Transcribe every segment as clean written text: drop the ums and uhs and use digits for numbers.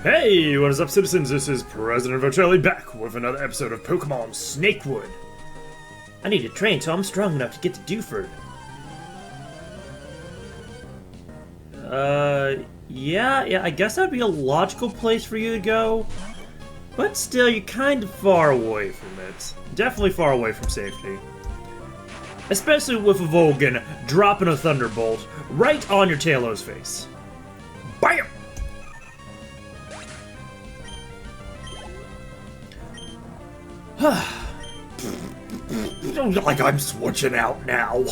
Hey, what is up, citizens? This is President Vochelli back with another episode of Pokémon Snakewood. I need to train so I'm strong enough to get to Dewford. Yeah, I guess that'd be a logical place for you to go. But still, you're kind of far away from it. Definitely far away from safety. Especially with a Volgan dropping a Thunderbolt right on your Tailow's face. BAM! Like I'm switching out now.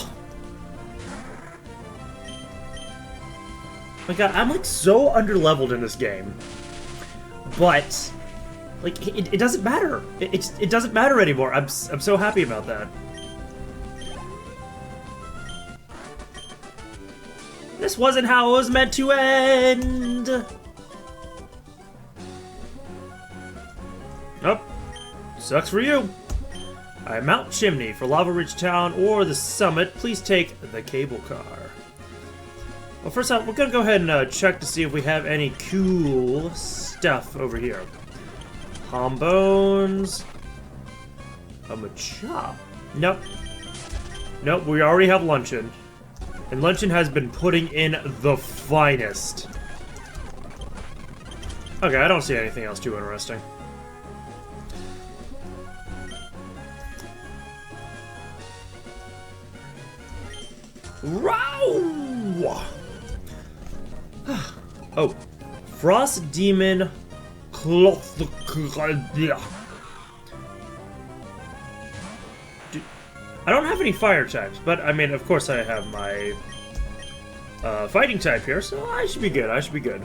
My god, I'm like so underleveled in this game. But like it doesn't matter. It doesn't matter anymore. I'm so happy about that. This wasn't how it was meant to end. Nope. Sucks for you. Alright, Mount Chimney for Lava Ridge Town or the summit. Please take the cable car. Well, first off, we're gonna go ahead and check to see if we have any cool stuff over here. Bones. A Machop. Nope. Nope, we already have Luncheon. And Luncheon has been putting in the finest. Okay, I don't see anything else too interesting. Row! Oh, Frost Demon Cloth. I don't have any fire types, but I mean, of course, I have my fighting type here, so I should be good. I should be good.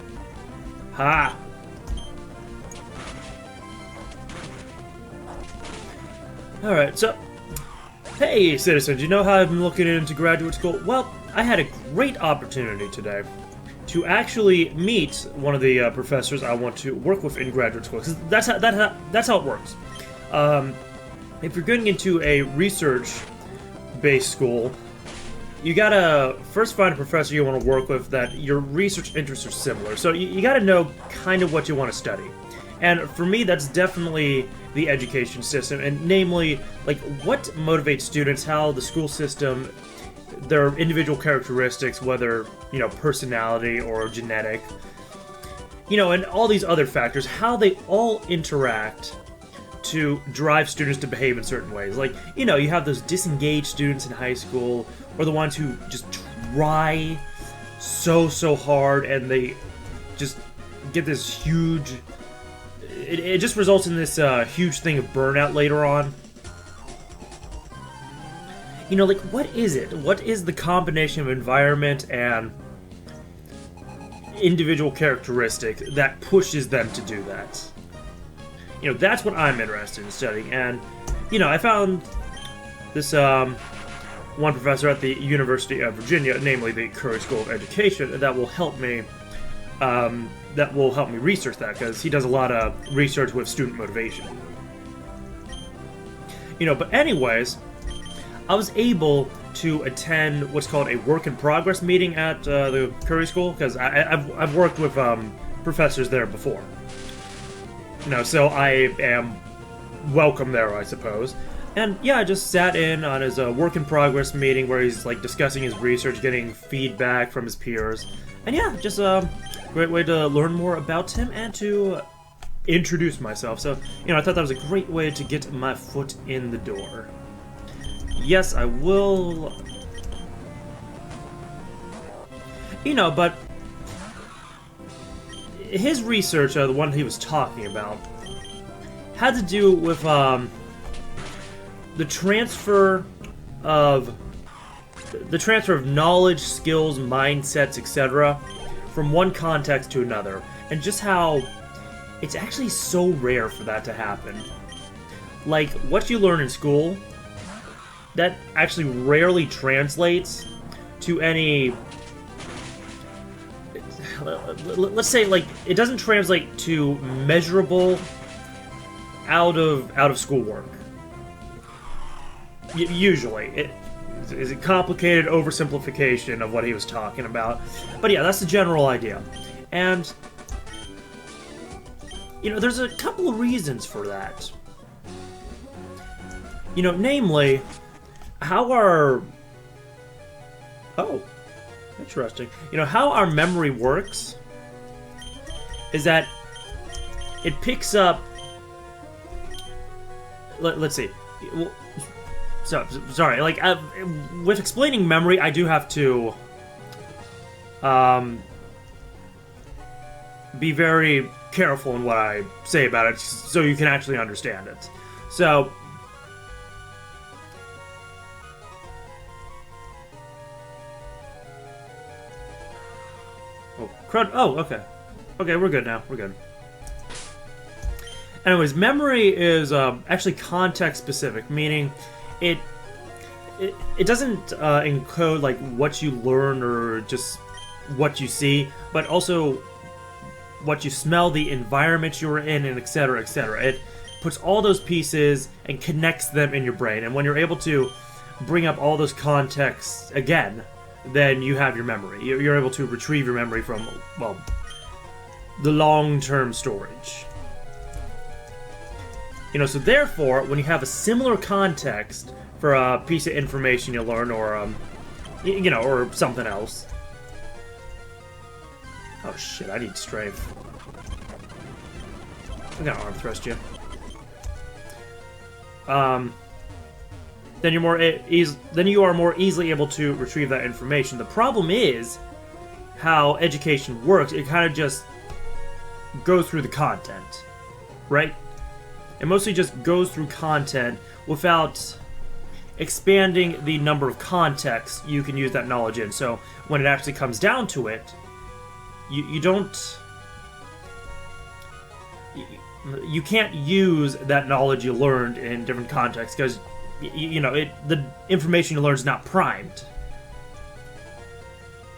Ha! All right, so. Hey, citizens, you know how I've been looking into graduate school? Well, I had a great opportunity today to actually meet one of the professors I want to work with in graduate school. Because that's how it works. If you're getting into a research-based school, you gotta first find a professor you want to work with that your research interests are similar. So you gotta know kind of what you want to study. And for me, that's definitely the education system, and namely, like, what motivates students, how the school system, their individual characteristics, whether, you know, personality or genetic, you know, and all these other factors, how they all interact to drive students to behave in certain ways. Like, you know, you have those disengaged students in high school, or the ones who just try so hard, and they just get this huge... It just results in this huge thing of burnout later on. You know, like, what is it? What is the combination of environment and individual characteristic that pushes them to do that? You know, that's what I'm interested in studying. And, you know, I found this one professor at the University of Virginia, namely the Curry School of Education, that will help me research that, because he does a lot of research with student motivation. You know, but anyways, I was able to attend what's called a work-in-progress meeting at the Curry School, because I've worked with professors there before. You know, so I am welcome there, I suppose. And yeah, I just sat in on his work-in-progress meeting where he's, like, discussing his research, getting feedback from his peers. And yeah, just great way to learn more about him and to introduce myself. So, you know, I thought that was a great way to get my foot in the door. Yes, I will... You know, but... his research, the one he was talking about, had to do with, the transfer of knowledge, skills, mindsets, etc. from one context to another, and just how it's actually so rare for that to happen. Like, what you learn in school, that actually rarely translates to any... let's say, like, it doesn't translate to measurable out of school work. Usually. Is it complicated oversimplification of what he was talking about? But yeah, that's the general idea. And You know, there's a couple of reasons for that. You know, namely, how our... Oh, interesting. You know, how our memory works is that it picks up... Let's see. Sorry, like, with explaining memory, I do have to... be very careful in what I say about it so you can actually understand it. So... Oh, crud. Oh, okay. Okay, we're good now. We're good. Anyways, memory is actually context-specific, meaning it doesn't encode like what you learn or just what you see, but also what you smell, the environment you were in, and etc., etc. It puts all those pieces and connects them in your brain, and when you're able to bring up all those contexts again, then you have your memory. You're able to retrieve your memory from, well, the long-term storage. You know, so therefore, when you have a similar context for a piece of information you learn, or, you know, or something else. Oh shit, I need strength. I'm gonna arm thrust you. Then you are more easily able to retrieve that information. The problem is how education works. It kind of just goes through the content, right? It mostly just goes through content without expanding the number of contexts you can use that knowledge in. So when it actually comes down to it, you can't use that knowledge you learned in different contexts because you know the information you learn is not primed.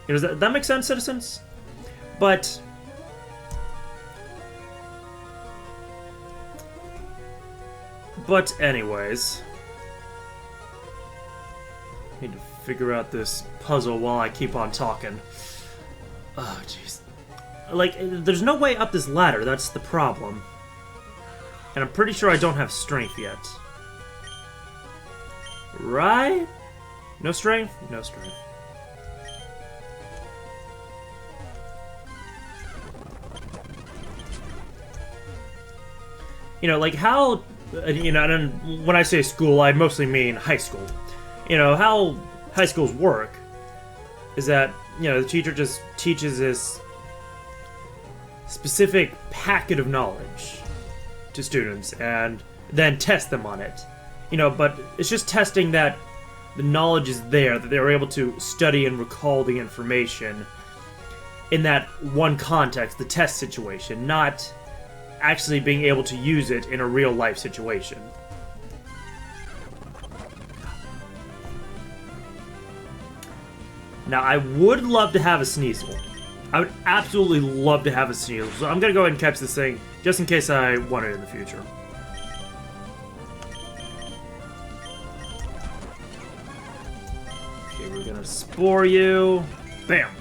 Does that make sense, citizens? But anyways, I need to figure out this puzzle while I keep on talking. Oh, jeez. Like, there's no way up this ladder, that's the problem. And I'm pretty sure I don't have strength yet. Right? No strength? No strength. You know, like how... You know, and when I say school, I mostly mean high school. You know, how high schools work is that, you know, the teacher just teaches this specific packet of knowledge to students and then test them on it. You know, but it's just testing that the knowledge is there, that they're able to study and recall the information in that one context, the test situation, not actually being able to use it in a real-life situation. Now, I would love to have a Sneasel. I would absolutely love to have a Sneasel, so I'm gonna go ahead and catch this thing, just in case I want it in the future. Okay, we're gonna spore you. Bam!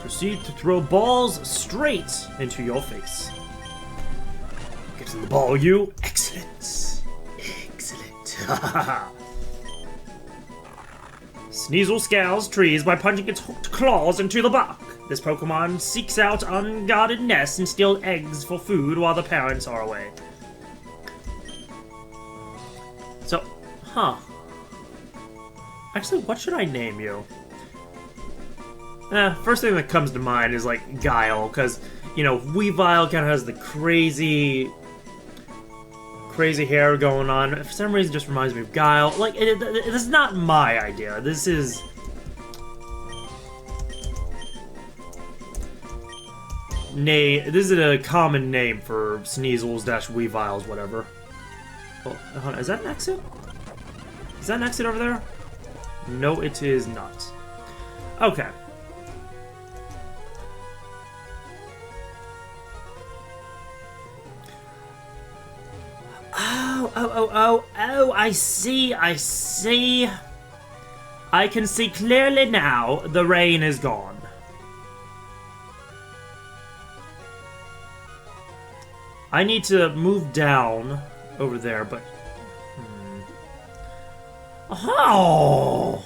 Proceed to throw balls straight into your face. Get in the ball, you. Excellent. Excellent. Sneasel scales trees by punching its hooked claws into the bark. This Pokemon seeks out unguarded nests and steals eggs for food while the parents are away. So, actually, what should I name you? First thing that comes to mind is, like, Guile, because, you know, Weavile kind of has the crazy hair going on. For some reason, it just reminds me of Guile. Like, this is not my idea. This is... this is a common name for Sneasels-Weaviles, whatever. Oh, hold on, is that an exit? Is that an exit over there? No, it is not. Okay. Oh, I see. I can see clearly now the rain is gone. I need to move down over there, but... Oh!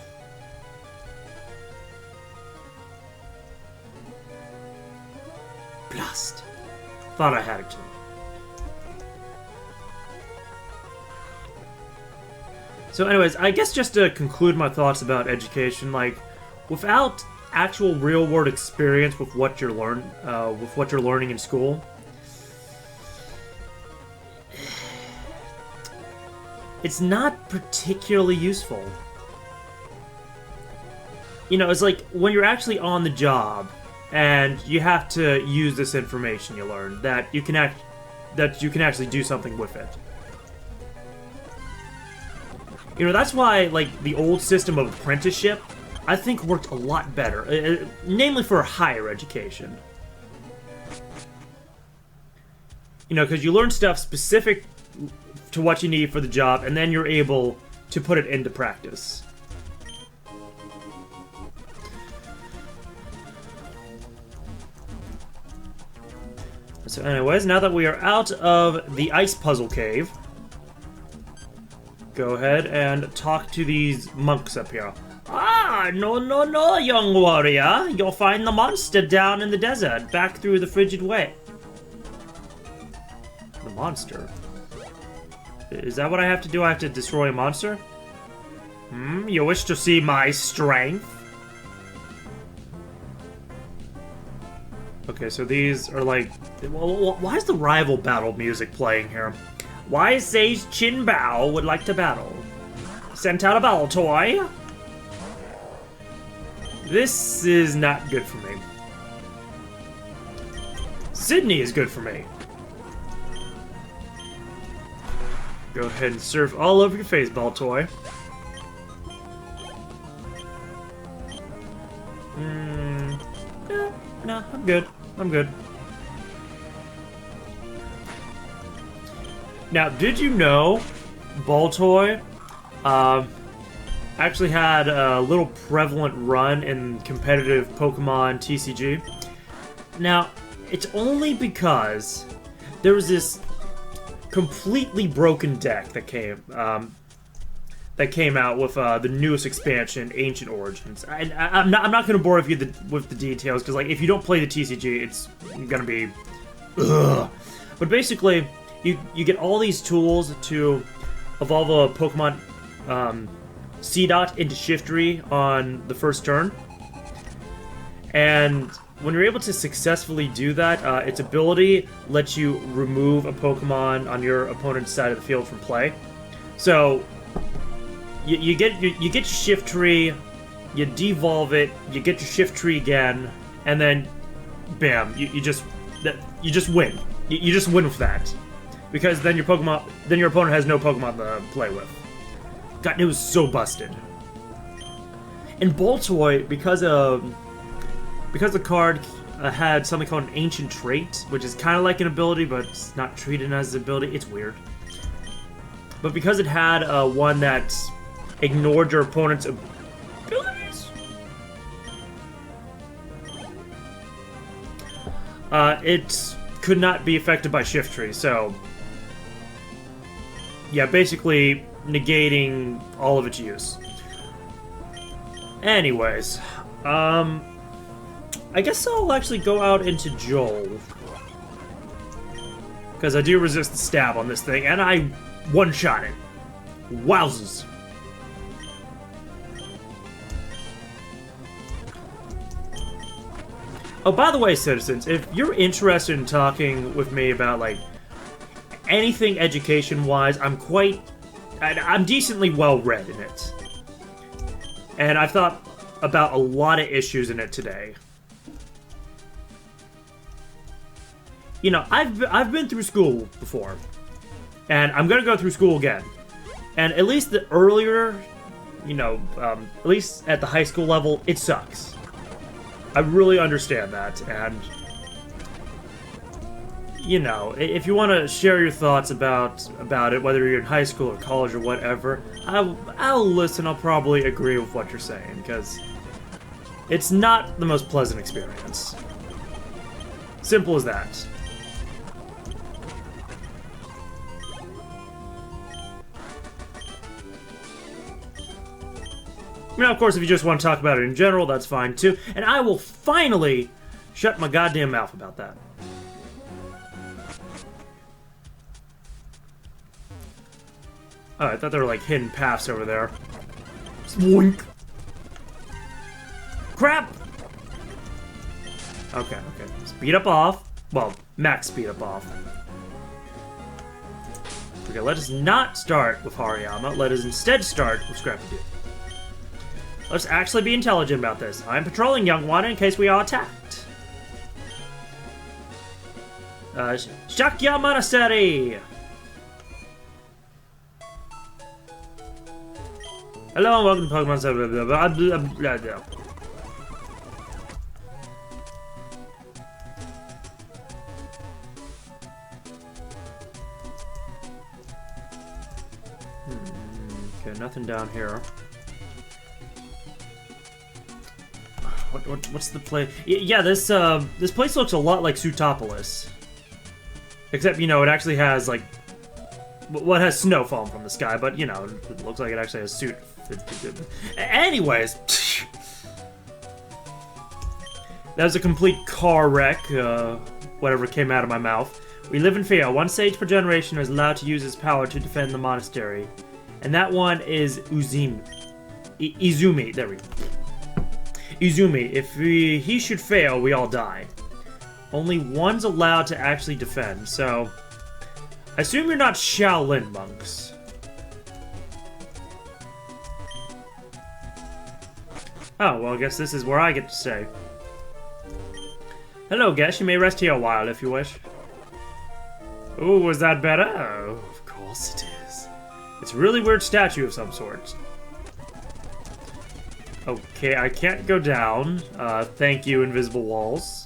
Blast. Thought I had it too. So anyways, I guess just to conclude my thoughts about education, like, without actual real-world experience with what you're learning in school, it's not particularly useful. You know, it's like when you're actually on the job and you have to use this information you learned, that you can actually do something with it. You know, that's why, like, the old system of apprenticeship, I think, worked a lot better, namely for higher education. You know, because you learn stuff specific to what you need for the job, and then you're able to put it into practice. So anyways, now that we are out of the ice puzzle cave, go ahead and talk to these monks up here. Ah, no, young warrior. You'll find the monster down in the desert, back through the frigid way. The monster? Is that what I have to do? I have to destroy a monster? You wish to see my strength? Okay, so these are like... Why is the rival battle music playing here? Why Sage Chin Bao would like to battle? Sent out a battle toy? This is not good for me. Sydney is good for me. Go ahead and surf all over your face, ball toy. Yeah, nah, I'm good. I'm good. Now, did you know Baltoy actually had a little prevalent run in competitive Pokemon TCG? Now, it's only because there was this completely broken deck that came out with the newest expansion, Ancient Origins. I'm not going to bore you with the details, because like if you don't play the TCG, it's going to be ugh. But basically, you get all these tools to evolve a Pokemon C-Dot into Shiftry on the first turn. And when you're able to successfully do that, its ability lets you remove a Pokemon on your opponent's side of the field from play. So you get your Shiftry, you devolve it, you get your Shiftry again, and then bam, you just win. You just win with that. Because then your opponent has no Pokemon to play with. God, it was so busted. And Baltoy, because the card had something called an Ancient Trait, which is kind of like an ability, but it's not treated as an ability. It's weird. But because it had one that ignored your opponent's abilities, it could not be affected by Shiftry, so yeah, basically negating all of its use. Anyways, I guess I'll actually go out into Joel, because I do resist the stab on this thing, and I one-shot it. Wowzers. Oh, by the way, citizens, if you're interested in talking with me about, like, anything education-wise, I'm decently well-read in it. And I've thought about a lot of issues in it today. You know, I've been through school before. And I'm gonna go through school again. And at least the earlier, you know, at least at the high school level, it sucks. I really understand that, and you know, if you want to share your thoughts about it, whether you're in high school or college or whatever, I'll listen. I'll probably agree with what you're saying, because it's not the most pleasant experience. Simple as that. Of course, if you just want to talk about it in general, that's fine too. And I will finally shut my goddamn mouth about that. Oh, I thought there were like hidden paths over there. Swoink! Crap! Okay. Speed up off. Well, max speed up off. Okay, let us not start with Hariyama. Let us instead start with Scrappy-Doo. Let's actually be intelligent about this. I'm patrolling, young one, in case we are attacked. Shakya Monastery! Hello and welcome to Pokemon. Okay, nothing down here. What's the place? Yeah, this place looks a lot like Sutopolis. Except, it actually has, like, what has snow falling from the sky, but, it looks like it actually has suit. Anyways. That was a complete car wreck, whatever came out of my mouth. We live in fear. One sage per generation is allowed to use his power to defend the monastery. And that one is Izumi. There we go. Izumi. If he should fail, we all die. Only one's allowed to actually defend, so... I assume you're not Shaolin monks. Oh, well, I guess this is where I get to stay. Hello, guest. You may rest here a while if you wish. Ooh, was that better? Oh, of course it is. It's a really weird statue of some sort. Okay, I can't go down. Thank you, invisible walls.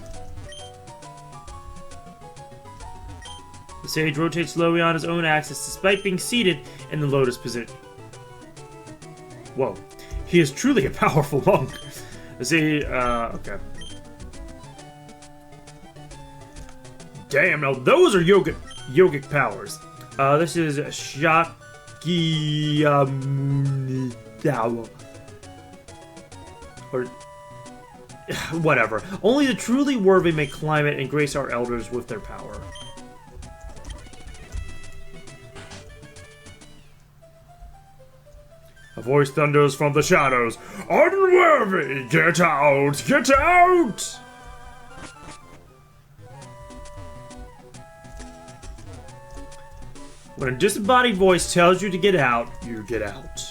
The sage rotates slowly on his own axis despite being seated in the lotus position. Whoa. He is truly a powerful monk. See, okay. Damn, now those are yogic powers. This is Shaki... or... whatever. Only the truly worthy may climb it and grace our elders with their power. A voice thunders from the shadows. Unworthy! Get out! Get out! When a disembodied voice tells you to get out, you get out.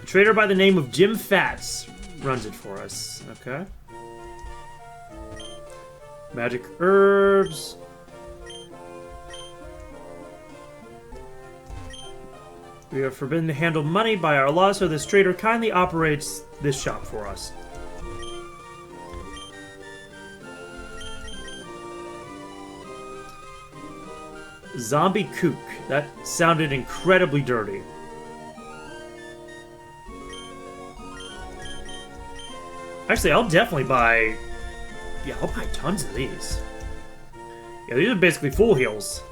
A trader by the name of Jim Fats runs it for us. Okay. Magic herbs. We are forbidden to handle money by our law, so this trader kindly operates this shop for us. Zombie kook. That sounded incredibly dirty. Actually, I'll definitely buy... yeah, I'll buy tons of these. Yeah, these are basically full heals.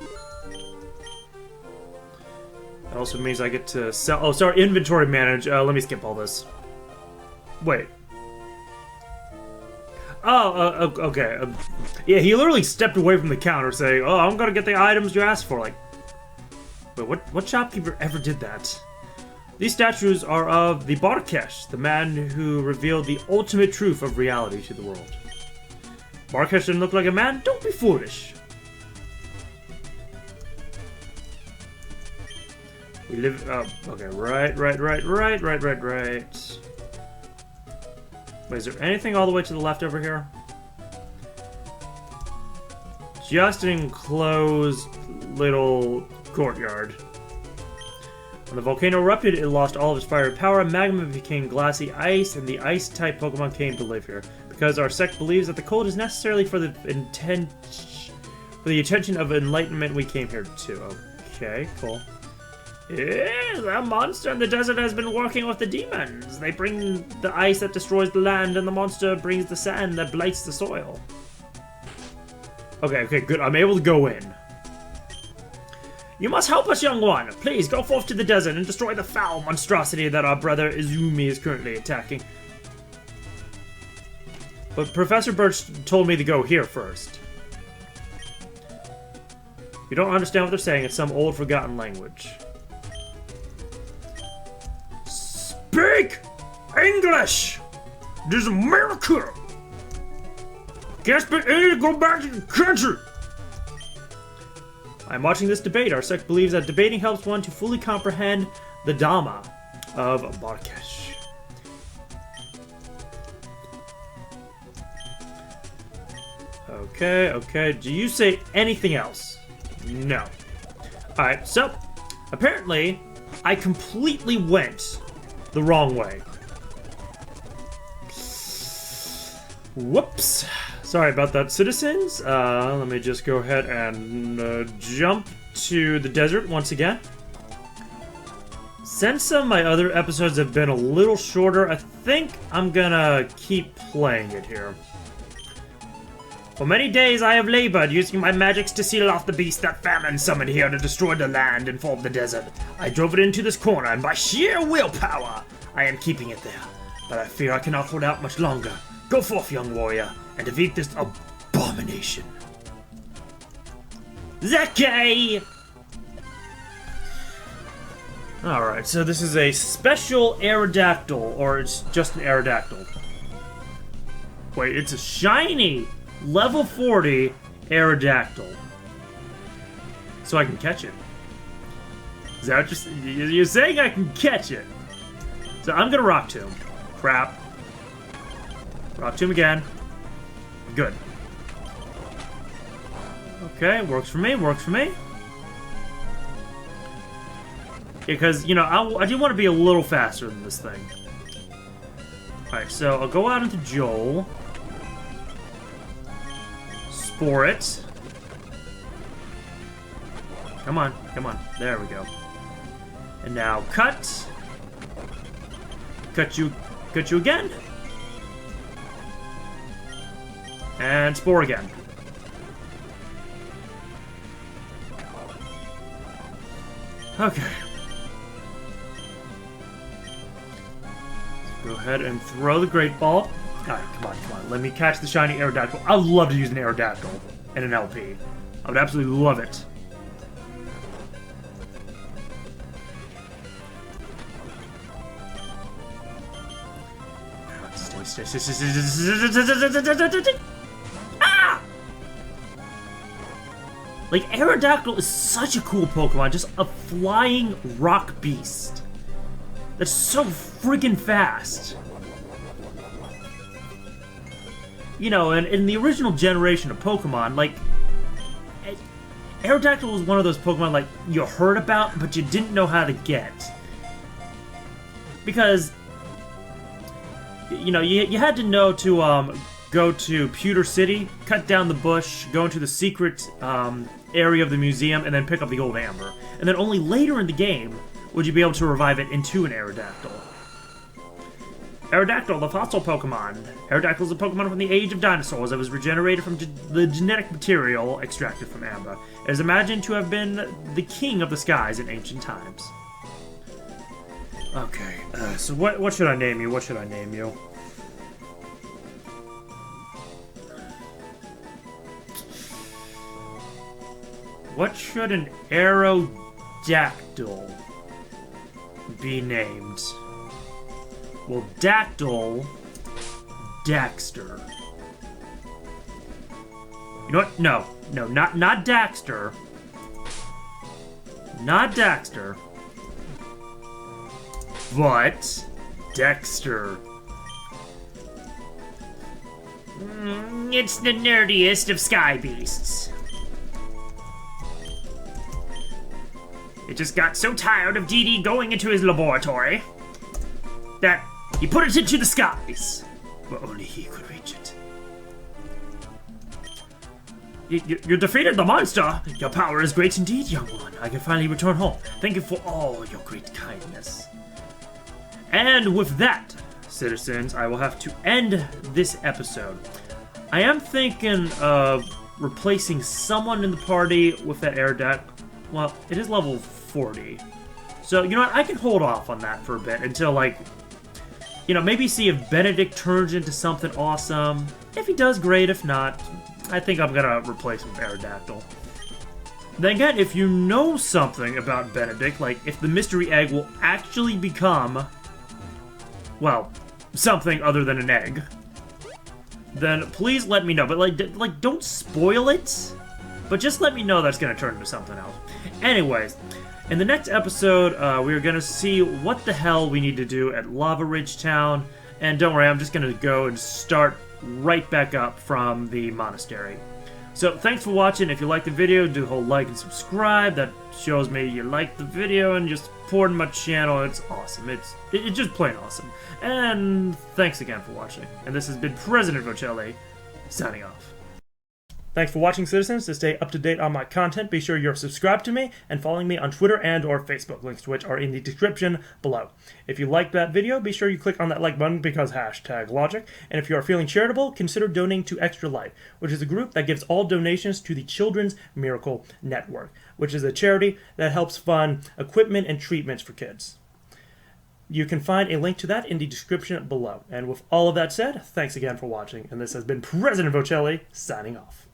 That also means I get to sell... oh, sorry, inventory manage. Let me skip all this. Wait. Oh, okay. Yeah, he literally stepped away from the counter saying, oh, I'm gonna get the items you asked for. Like, wait, what shopkeeper ever did that? These statues are of the Barkesh, the man who revealed the ultimate truth of reality to the world. Barkesh didn't look like a man? Don't be foolish. We live... okay, right. Wait, is there anything all the way to the left over here? Just an enclosed little courtyard. When the volcano erupted, it lost all of its fiery power, magma became glassy ice, and the ice-type Pokemon came to live here. Because our sect believes that the cold is necessarily for the attention of enlightenment, we came here too. Okay, cool. Yeah, that monster in the desert has been working with the demons. They bring the ice that destroys the land, and the monster brings the sand that blights the soil. Okay, good. I'm able to go in. You must help us, young one. Please, go forth to the desert and destroy the foul monstrosity that our brother Izumi is currently attacking. But Professor Birch told me to go here first. You don't understand what they're saying. It's some old, forgotten language. Speak English! This is America! Can't speak English, go back to the country! I'm watching this debate. Our sect believes that debating helps one to fully comprehend the Dhamma of Barkesh. Okay. Do you say anything else? No. Alright, so, apparently, I completely went the wrong way. Whoops. Sorry about that, citizens. Let me just go ahead and jump to the desert once again. Since some of my other episodes have been a little shorter, I think I'm gonna keep playing it here. For many days I have labored, using my magics to seal off the beast that famine summoned here to destroy the land and form the desert. I drove it into this corner, and by sheer willpower, I am keeping it there. But I fear I cannot hold out much longer. Go forth, young warrior, and defeat this abomination. Zeke! Alright, so this is a special Aerodactyl, or it's just an Aerodactyl. Wait, it's a shiny level 40 Aerodactyl. So I can catch it. Is that what you're saying? I can catch it. So I'm gonna Rock Tomb. Crap. Rock Tomb again. Good. Okay, works for me, Because, you know, I do want to be a little faster than this thing. Alright, so I'll go out into Joel. Spore it. Come on. There we go. And now cut. Cut you again. And spore again. Okay. Go ahead and throw the Great Ball. Alright, come on. Let me catch the shiny Aerodactyl. I would love to use an Aerodactyl in an LP. I would absolutely love it. Ah! Like, Aerodactyl is such a cool Pokemon. Just a flying rock beast. That's so friggin' fast. You know, and in the original generation of Pokemon, like, Aerodactyl was one of those Pokemon, like, you heard about, but you didn't know how to get. Because, you know, you had to know to go to Pewter City, cut down the bush, go into the secret area of the museum, and then pick up the old Amber. And then only later in the game would you be able to revive it into an Aerodactyl. Aerodactyl, the fossil Pokemon. Aerodactyl is a Pokemon from the age of dinosaurs that was regenerated from the genetic material extracted from Amber. It is imagined to have been the king of the skies in ancient times. Okay, so what should I name you? What should I name you? What should an Aerodactyl be named? Well, Dactyl, Daxter. You know what? No, not Daxter. Not Daxter. But Dexter. It's the nerdiest of sky beasts. It just got so tired of Dee Dee going into his laboratory that he put it into the skies, where only he could reach it. You defeated the monster! Your power is great indeed, young one. I can finally return home. Thank you for all your great kindness. And with that, citizens, I will have to end this episode. I am thinking of replacing someone in the party with that Aerodactyl. Well, it is level 40. So, you know what? I can hold off on that for a bit until, like, you know, maybe see if Benedict turns into something awesome. If he does, great. If not, I think I'm gonna replace him with Aerodactyl. Then again, if you know something about Benedict, like if the mystery egg will actually become, well, something other than an egg, then please let me know. But like don't spoil it, but just let me know that's gonna turn into something else. Anyways, in the next episode, we're gonna see what the hell we need to do at Lava Ridge Town. And don't worry, I'm just gonna go and start right back up from the monastery. So thanks for watching. If you liked the video, do the whole like and subscribe. That shows me you liked the video and just supporting my channel. It's awesome. It's just plain awesome. And thanks again for watching. And this has been President Vochelli, signing off. Thanks for watching, citizens. To stay up to date on my content, be sure you're subscribed to me and following me on Twitter and or Facebook, links to which are in the description below. If you liked that video, be sure you click on that like button because #logic. And if you are feeling charitable, consider donating to Extra Life, which is a group that gives all donations to the Children's Miracle Network, which is a charity that helps fund equipment and treatments for kids. You can find a link to that in the description below. And with all of that said, thanks again for watching. And this has been President Vochelli, signing off.